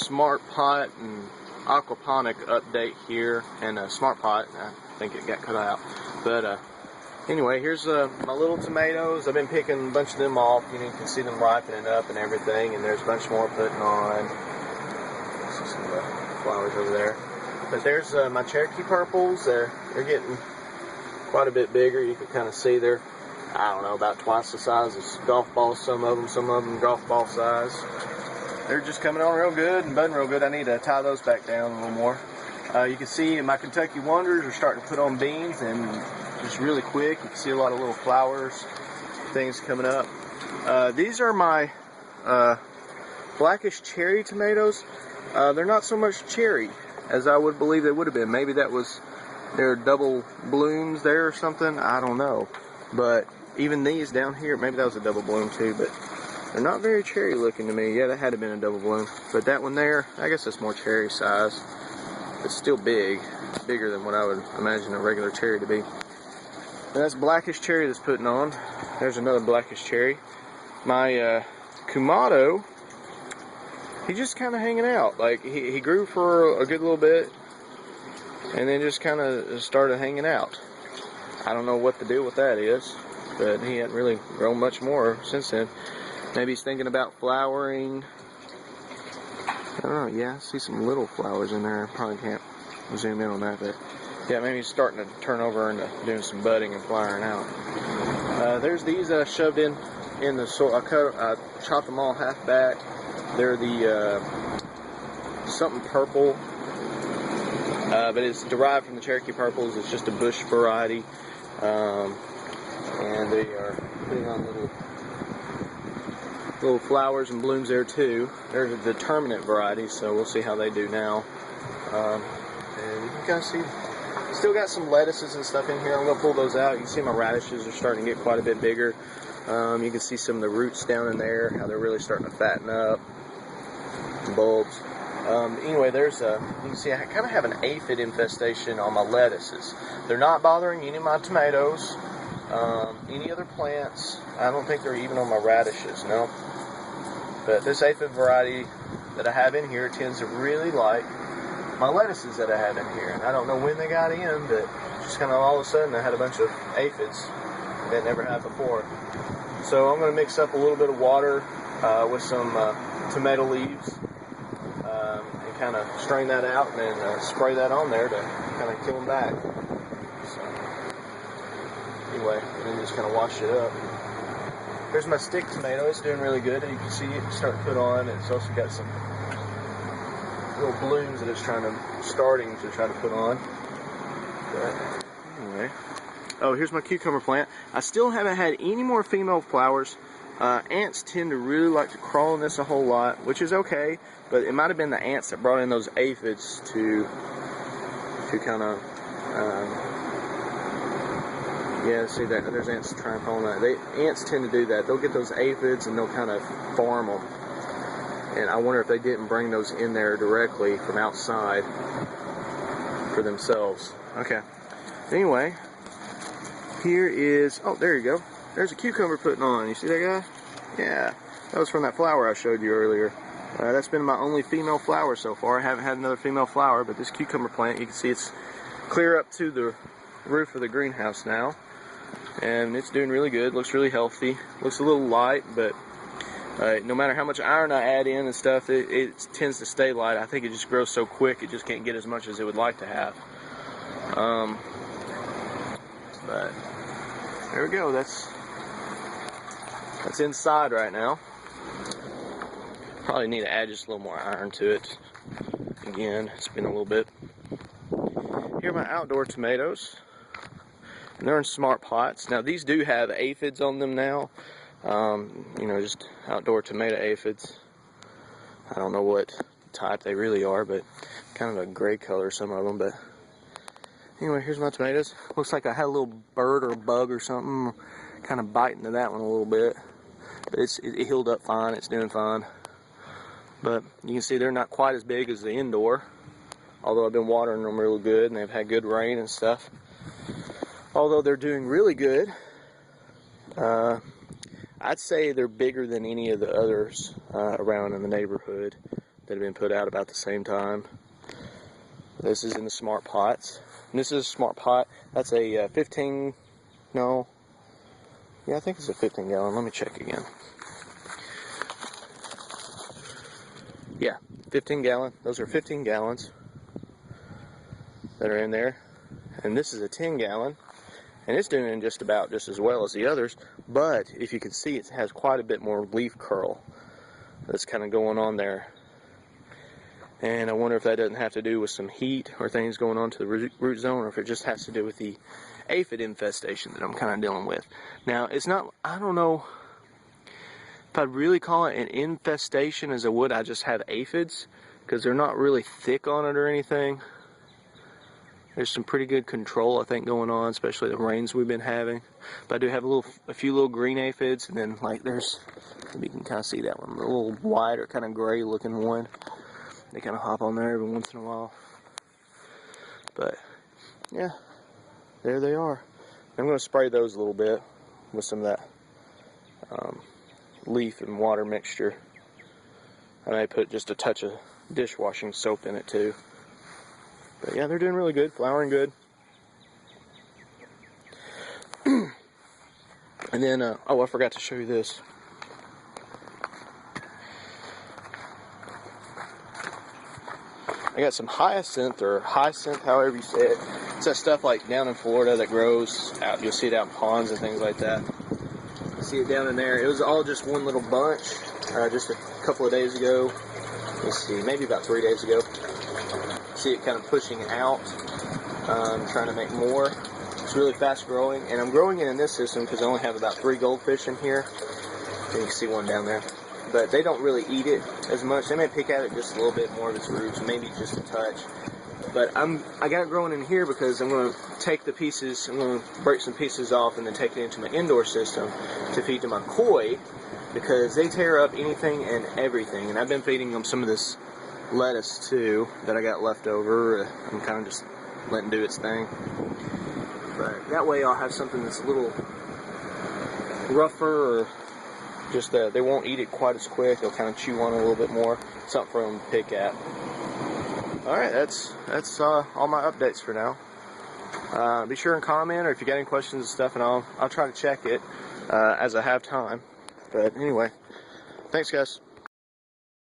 smart pot and aquaponic update here, and a smart pot. I think it got cut out, but anyway, here's my little tomatoes. I've been picking a bunch of them off. You can see them ripening up and everything, and there's a bunch more putting on. See some of the flowers over there. But there's my Cherokee purples. They're getting quite a bit bigger. You can kind of see they're, I don't know, about twice the size as golf balls. Some of them golf ball size. They're just coming on real good and budding real good. I need to tie those back down a little more. You can see my Kentucky Wonders are starting to put on beans, and just really quick. You can see a lot of little flowers, things coming up. These are my blackish cherry tomatoes. They're not so much cherry as I would believe they would have been. Maybe that was their double blooms there or something. I don't know. But even these down here, maybe that was a double bloom too, but they're not very cherry looking to me. Yeah, that had to have been a double bloom. But that one there, I guess it's more cherry size. It's still big. It's bigger than what I would imagine a regular cherry to be. And that's blackish cherry that's putting on. There's another blackish cherry. My Kumato, he's just kind of hanging out. Like, he grew for a good little bit, and then just kind of started hanging out. I don't know what the deal with that is, but he hasn't really grown much more since then. Maybe he's thinking about flowering. I don't know. Yeah, I see some little flowers in there. I probably can't zoom in on that, but yeah, maybe he's starting to turn over into doing some budding and flowering out. There's these shoved in the soil. I chopped them all half back. They're the something purple, but it's derived from the Cherokee purples. It's just a bush variety, and they are putting on little flowers and blooms there too. They're the determinate variety, so we'll see how they do now. And you can kind of see, still got some lettuces and stuff in here. I'm going to pull those out. You can see my radishes are starting to get quite a bit bigger. You can see some of the roots down in there, how they're really starting to fatten up. The bulbs. Anyway, there's you can see I kind of have an aphid infestation on my lettuces. They're not bothering any of my tomatoes, any other plants. I don't think they're even on my radishes, no. But this aphid variety that I have in here tends to really like my lettuces that I have in here. And I don't know when they got in, but just kind of all of a sudden I had a bunch of aphids that never had before. So I'm going to mix up a little bit of water with some tomato leaves and kind of strain that out, and then spray that on there to kind of kill them back. So anyway, and then just kind of wash it up. Here's my stick tomato. It's doing really good. You can see it start to put on. It's also got some little blooms that it's starting to try to put on. But anyway. Oh, here's my cucumber plant. I still haven't had any more female flowers. Ants tend to really like to crawl in this a whole lot, which is okay, but it might have been the ants that brought in those aphids to kind of, yeah, see that, there's ants trying to pull on that. Ants tend to do that. They'll get those aphids and they'll kind of farm them. And I wonder if they didn't bring those in there directly from outside for themselves. Okay. Anyway, here is, oh, there you go. There's a cucumber putting on. You see that guy? Yeah. That was from that flower I showed you earlier. That's been my only female flower so far. I haven't had another female flower, but this cucumber plant, you can see it's clear up to the roof of the greenhouse now. And it's doing really good. Looks really healthy. Looks a little light, but no matter how much iron I add in and stuff, it tends to stay light. I think it just grows so quick, it just can't get as much as it would like to have. But there we go. That's inside right now. Probably need to add just a little more iron to it. Again, it's been a little bit. Here are my outdoor tomatoes. And they're in smart pots. Now these do have aphids on them now. You know, just outdoor tomato aphids. I don't know what type they really are, but kind of a gray color, some of them. But anyway, here's my tomatoes. Looks like I had a little bird or bug or something kind of biting into that one a little bit. But it healed up fine. It's doing fine. But you can see they're not quite as big as the indoor, although I've been watering them real good and they've had good rain and stuff. Although they're doing really good, I'd say they're bigger than any of the others around in the neighborhood. that have been put out about the same time. This is in the smart pots. And this is a smart pot. That's a 15, no, yeah, I think it's a 15 gallon. Let me check again. Yeah, 15 gallon. Those are 15 gallons that are in there. And this is a 10 gallon. And it's doing just about just as well as the others. But if you can see, it has quite a bit more leaf curl that's kind of going on there. And I wonder if that doesn't have to do with some heat or things going on to the root zone, or if it just has to do with the aphid infestation that I'm kind of dealing with. Now, it's not, I don't know if I'd really call it an infestation as I would I just have aphids, because they're not really thick on it or anything. There's some pretty good control, I think, going on, especially the rains we've been having. But I do have a few little green aphids, and then like there's, maybe you can kind of see that one, a little white or kind of gray looking one. They kind of hop on there every once in a while. But yeah, there they are. I'm going to spray those a little bit with some of that leaf and water mixture. I may put just a touch of dishwashing soap in it too. But yeah, they're doing really good, flowering good. And then, oh, I forgot to show you this. I got some hyacinth, or hyacinth, however you say it. It's that stuff like down in Florida that grows out. You'll see it out in ponds and things like that. You see it down in there. It was all just one little bunch just a couple of days ago. Let's see, maybe about 3 days ago. See it kind of pushing out, trying to make more. It's really fast growing, and I'm growing it in this system because I only have about 3 goldfish in here. And you can see one down there. But they don't really eat it as much. They may pick at it just a little bit more of its roots, maybe just a touch. But I got it growing in here because I'm going to take the pieces, I'm going to break some pieces off and then take it into my indoor system to feed to my koi, because they tear up anything and everything. And I've been feeding them some of this lettuce too that I got left over. I'm kind of just letting it do its thing. But that way I'll have something that's a little rougher, or just they won't eat it quite as quick. They'll kind of chew on it a little bit more. Something for them to pick at. Alright, that's all my updates for now. Be sure and comment, or if you got any questions and stuff, and I'll try to check it as I have time. But anyway, thanks guys.